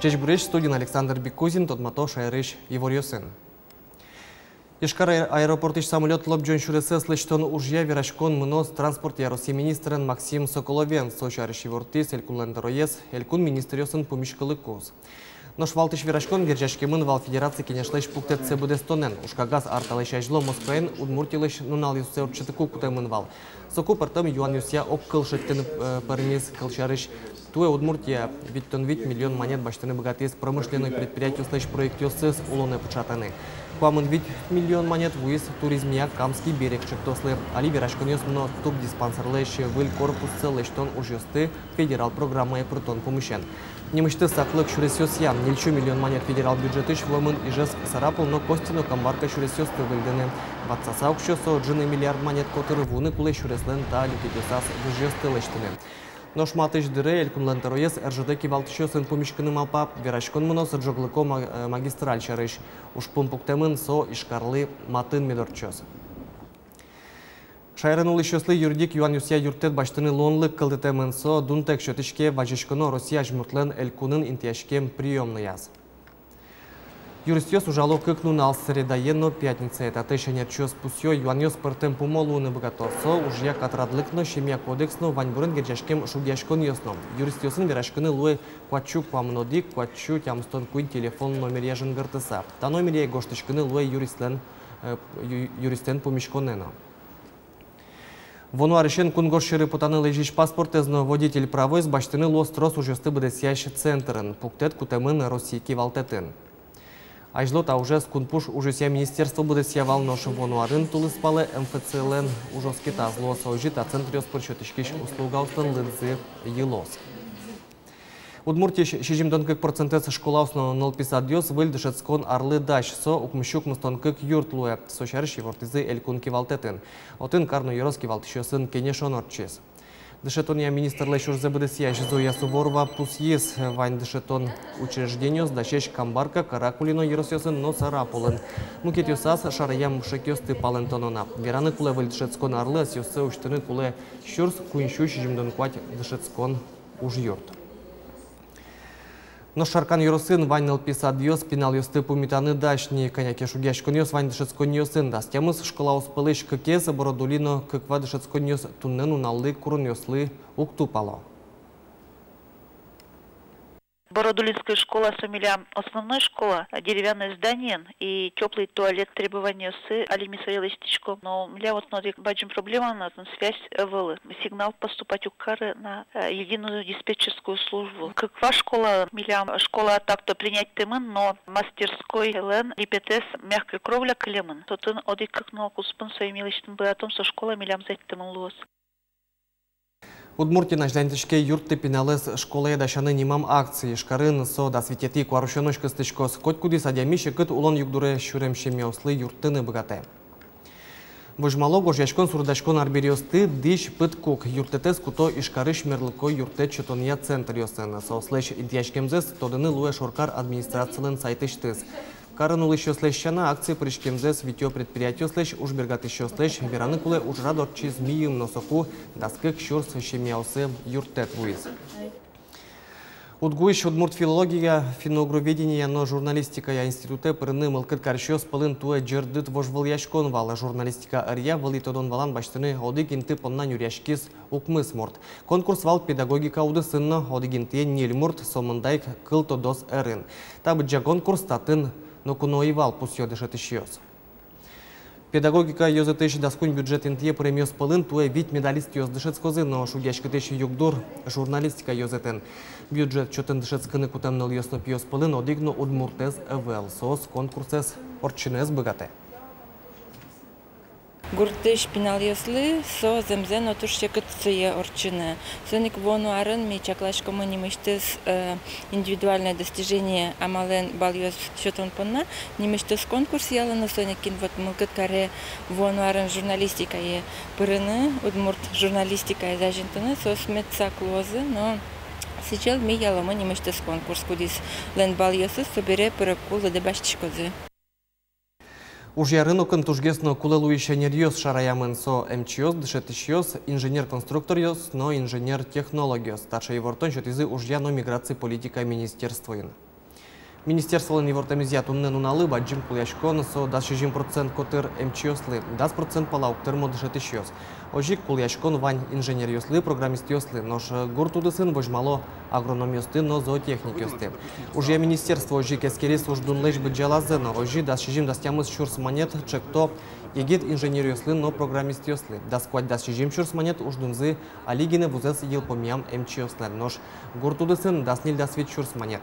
Чечбуреч студент Александр Бекузин, Тодмато Шайрыш Еворьосын. Ишкар аэропортыш самолет лобджон шуресе слештон ужья верашкон мнос транспорт России министрен Максим Соколовен, Сочарыш Евортис, Элькун Лендероес, Элькун министриосын помешкалы коз. Нож валтыш верашкон гержашкемын вал федерации кенешлеш пуктет цебудестонен. Ушкагаз арталыш ажло Москваен удмуртилыш нунал юсе урчатыку кутемын вал. Соку партам юан юсия оккыл шеттен парнис кылчарыш. Туе Удмуртия виттон вит миллион монет баштаны богатейс промышленной предприятию слэш проект юсес улоны пучатаны. Куамын вит миллион монет вуис туризмия Камский берег чектослы. Али верашкон юс мно туп диспансерлэш выль корпус целэштон уж юсты федерал программа и прутон помещен. Немышты саклык шуресёс ям, нельчу миллион монет федерал бюджетыш вломын и жест сарапыл, но костино камбарка шуресёс тывыльдыны. Ватсаса укшёсо джины миллиард монет котыры вуны кулы шуреслен та лютидюсас выжёс тылэштыны. Нож матыш дыры Элькун Лендероес РЖД кивалтышёсын помещканы малпа верашкон мынос джоглыко магистраль чарыш. Уж пумпуктемын со ишкарлы матын медорчёс. Шайрынул ишёслы юридик юан юсия юртет баштыны лонлык кылдытемын со дунтек шөтишке вajishконо Россия жмуртлен Элькунын интияшкем приемны яз. Юристёс ужало кыкнун ал средаенно пятница. Это тышенерчёс пусё юанёс пыртем пумолуны богатосо ужья катрадлыкно шемья кодексно ваньбурын гержашкем шугяшкон ёсно. Юристёсын верашкыны луэ квачу квамнодик квачу тямстон куин телефон номер яжын гыртыса. Та номере гоштышкыны луэ юристен помешконено. Вонуарышен кунгорширы путаны лежиш паспортезно водитель правой с баштыны лострос ужёсты бдесящий центрын. Пуктет кутемын российки валтетін. Ажло та уже скунпуш ужеся министерство бдеся валноши вонуарын тулыспалы МФЦЛН ужоски тазло саужит а центриос порчетышкиш услугаустан лынзы елос. Удмуртиш шижимдон как процентес школа основно 0,50 выльдышецкон арлы даш со укмщук мустон как юртлуэ сочарыш евортизы элькунки валтетін. Отын карну ероски валтышёсын кенешон орчес. Дышетония министр лешур ЗБДСЯ Зоя Суворова пусьес вань дышетон учреждениос дашеш камбарка каракулино еросёсын но сараполын. Мукетюсас шараям шекёсты палентонона. Вераны куле выльдышецкон арлы сёсы уштыны куле щурс куинщу шижимдон квать дышецкон уж юрт. Но шаркан юросын вань писадьёс пинал юсты пумитаны дашни коняки шугяшконьёс вань дышецконьёсын дастямыс школа успылыш кекез бородулино кеква дышецконьёс туннену наллы куруньёслы уктупало. Бородулинская школа самиля основная школа, деревянное здание и теплый туалет требования с алимисоелистичко. Но для вот баджим проблема на связь вылы. Сигнал поступать у кары на единую диспетчерскую службу. Каква школа миля школа так-то принять темын, но мастерской лен ИПТС мягкая кровля клемын. Тотын оди как на куспын своим личным братом со школа милям зайти темын луос. Удмуртия наждантышке юртты пиналес школе дашаны немам акции. Шкарын со да светети кварушеночка стычкос. Коть куди садямище кыт улон югдуре шурем шемеослы юрттыны богате. Вожмало гожьяшкон сурдашкон арбериосты диш пыткук. Юртетес куто ишкарыш мерлыко юртет чутония центр йосен. Сослеш интияшкемзес тодыны луэ шоркар администрациялен сайтыштыз. Каранулы еще слещана акции пришкемзес витё предприятие слещ уж бергат еще слещ вераны куле уж радорчи змеем носоку даскек щурс щемяусы юртет вуиз. Удгуиш удмурт филология, финогроведения, но журналистика я институте пырны мылкыт карщёс пылын туэ джердыт вожвал яшкон вала журналистика арья вали тодон валан баштыны одыгинты поннан юряшкис укмыс морт. Конкурс вал педагогика уды сынно одыгинты нельмурт сомындайк кыл тодос эрын. Табыджа конкурс татын но куноивал пусё дышетышьёс. Педагогика ёзетыш даскунь бюджет интье премиос пылын туэ вить медалист ёз дышецкозы, но шугяшкытыш югдур журналистика ёзетен. Бюджет чотын дышецкыны кутамныл ёсно пьёс пылын одигно удмуртез эвел сос конкурсес орчинез богате. Гуртыш пинал ёслы со земзен отушья кытцые орчины. Соник вонуарын ми чаклашкому немыштыз индивидуальное достижение амален бальёс счетон понна. Немыштыз конкурс ялана соникин вот мылкыт каре вонуарын журналистика е пырыны, удмурт журналистика е зажинтыны, сос медсаклозы, но сейчас ми ялама немыштыз конкурс кудис лен бальёсы собере пырыкулы дебашчикозы. Уж я рынок антужгесно кулелу инженерьёс шараямын со МЧОС, дышетышьёс, инженер-конструкторьёс, но инженер-технологиос. Старший вортон счет изы уж я но миграции политика министерствуин. Министерство невортамизия туннен уналы баджим куляшкон со 20% котыр МЧОслы, 10% палауктыр модышет ищёс. Ожик куляшкон вань инженер ёслы, программист ёслы, нош гуртудысын вожмало агроном ёсты, но зоотехник ёсты. Уже министерство ожик эскери служдун лэш быджалазы, но ожи 20% чурс монет чекто егит инженер ёслы, но программист ёслы. Дасквать 20% чурс монет уждунзы алигины вузес елпомиям МЧОслы, нош гуртудысын даснил дасвет чурс монет.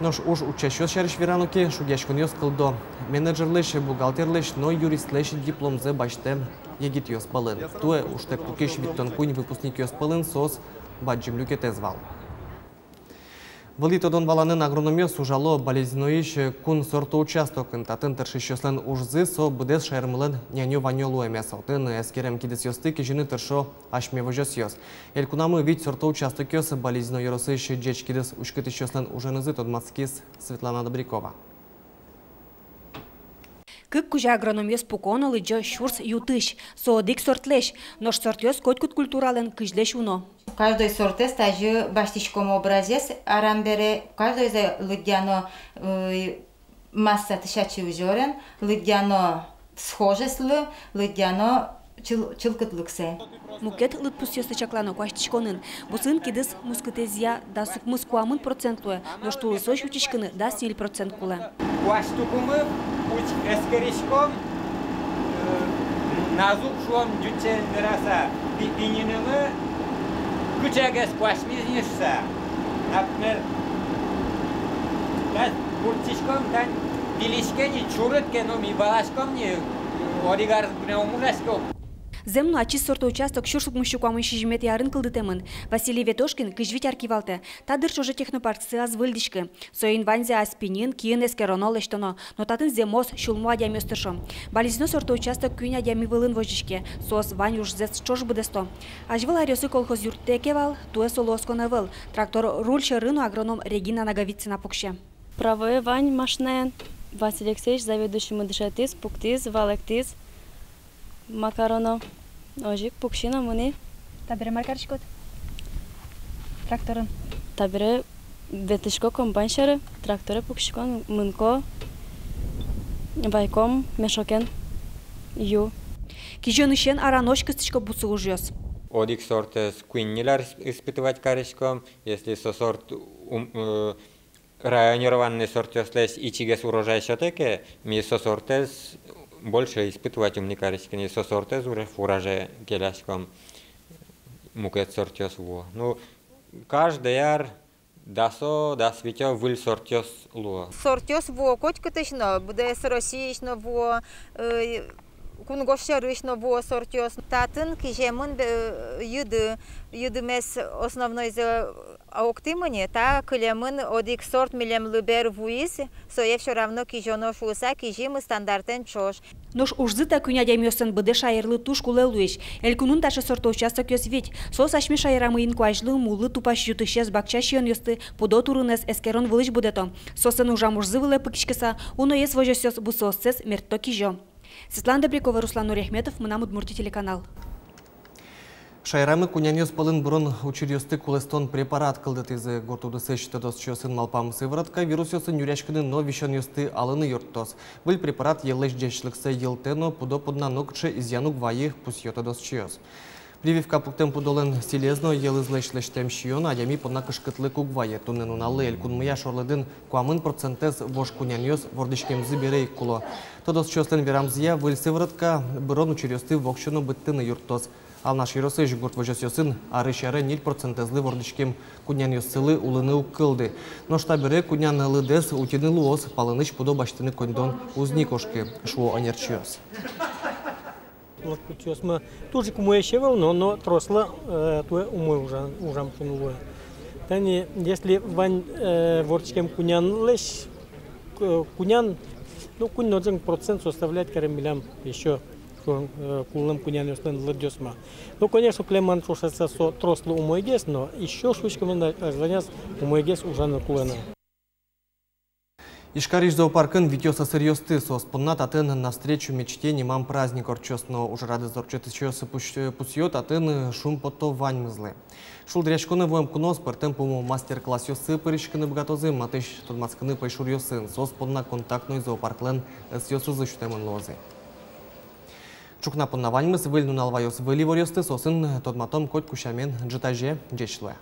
Нож уж учащёс шариш верануки, шугяшкон ёс кылдо. Менеджерлеш, бухгалтерлеш, но юристлеш дипломзе баште егит ёс палын. Туэ уштек тукеш виттон кунь выпускник ёс палын сос баджим люкете звал. Валитодон баланын агрономиос ужало болезньноиш кун сорто участок татын тыршищослен ужзы со бдес шайрмылын няню ваньолу эмес. Отын эскерем кидес ёсты кижины тыршо ашмевожос ёс. Элькунамы вид сорто участок ёс болезньно ёросыш джеч кидес ушкытищослен уженызы тодмацкис Светлана Добрякова. Кык кужа агрономиос пуконалы джо шурс ютыш, соодик сортлеш, нош сортёс котькут культурален кыжлеш уно. Каждый сортес также баштичком образец, арамбере, каждый за лыдяно масса тысячи ужорен, лыдяно схожеслы, лыдяно чилкытлыксе. Мукет лытпусёсы чаклано куаштичконын, бусын кидыс мускытезия да сукмыс куамын процентлуе, но что лысош учичкыны да 4% куле. Куаштукумы уч эскеришком назук шуам дючен дыраса бининымы күчәгәс куашмизнешса. Например, да буртичком дан билишкени чуруткено ми балашком не оригар пнеумурашко. Земну ачис сорта участок шуршук мущукамын шижимет ярын кылды темын. Василий Ветошкин кыжвит аркивалте. Тадыр чоже технопарк сыаз выльдишки. Соин ванзе аспинин, киен эскероно лештоно. Но татын земос шулму адями остыршо. Болезно сорта участок кюнь адями вылын вождишки. Сос вань уж зец чож будесто. Ажвыл арёсы колхоз юрттекевал, туэ солоскона выл. Трактор руль шерыну агроном Регина Наговицына пукше. Правое вань машнен. Василий Алексеевич, заведующий мыдышатис, пуктис, валектис, макароно. Ожик, пукшина, муни. Табире маркарчкот. Тракторын. Табире ветишко комбайншеры, тракторы пукшикон, мынко, байком, мешокен, ю. Кижен ищен аранош кыстычко бусу ужёс. Одик сортес куиннилар испытывать карышком, если со сорт районированный сортес ичигес урожай шотеке, ми со сортес больше испытывать умникарички, не со сортез уже урожай келяшком мукет сортёс во. Ну, каждый яр дасо да свитё выль сортёс луа. Сортёс во котькатышно, буде соросишно во, кунгошерышно во сортёс. Татын кижемын юдымес основной за ауктимыне, та кылемын одик сорт милем лыбер вуис, соев все равно кижоно шуса, кижимы стандартен чош. Нош ужзыта күня дәмёсын быды шайырлы туш кулы луиш. Элькунун ташы сорта участок ёс ведь. Сос ашми шайырамыйын куажлы мулы тупаш ютышес бакчашион ёсты, подо турынес эскерон вылыш будето. Сосын ужам ужзы вылы пыкишкеса, уно ес вожосёс бусосцес мерто кижо. Светлана Добрякова, Руслан Нуряхметов, Мынам Удмуртия телеканал. Шайрамы кунянёс пылын бұрын учирёсты кулестон препарат кылдыт изы гортуды сэшті досчосын малпам сыворотка вирус ёсын юряшкыны но вишен ёсты алыны юрттос. Был препарат елеш джешлыксы елтено пудо пудна нокче изянук вайы пусьёта досчоз. Прививка пуктем пудолен селезно елызлешлештем шион, адями подна кышкытлы кугвайы. Туннен уналы элькунмыя шорлыдын куамын процентез вош кунянёс вордышкем зыберей куло. Тодос чослен верамзия выл сыворотка бұрын учирёсты вокшыну быттыны юрттос. Ал наш юросы жигурт вожосёсын арышары 0% вордышкем кунян ёсылы улыны укылды. Но штабире кунян лыдес утины луос палыныч пудо баштыны кондон узникошки шуо анерчиос. Вот кутёс мы тоже кумуя щевал, но тросла туе умой ужам кунулой. Тани если вань вордышкем кунян лещ кунян, ну кунь 1% составляет каремилям еще. Кулным кунян ёстен лыдёсма. Ну, конечно, клеман шушается со трослы умойгес, но еще шучками звонят умойгес уже на кулена. Ишкариш зоопаркын видеоса серьезты соспонна татын навстречу мечте немам праздник орчосно уже рады зорчетычёсы пусьет атын шум пото ваньмызлы. Шулдрячконы воем кунос пертем пому мастер-класс ёсы пырышканы богатозы матыш тодмацканы пайшур ёсын соспонна контактной зоопарклен с ёсу защитемын лозы. Чукна понна ваньмыз выльну налвайос выли ворёсты сосын тодматом кот кушамен джетаже джечлы.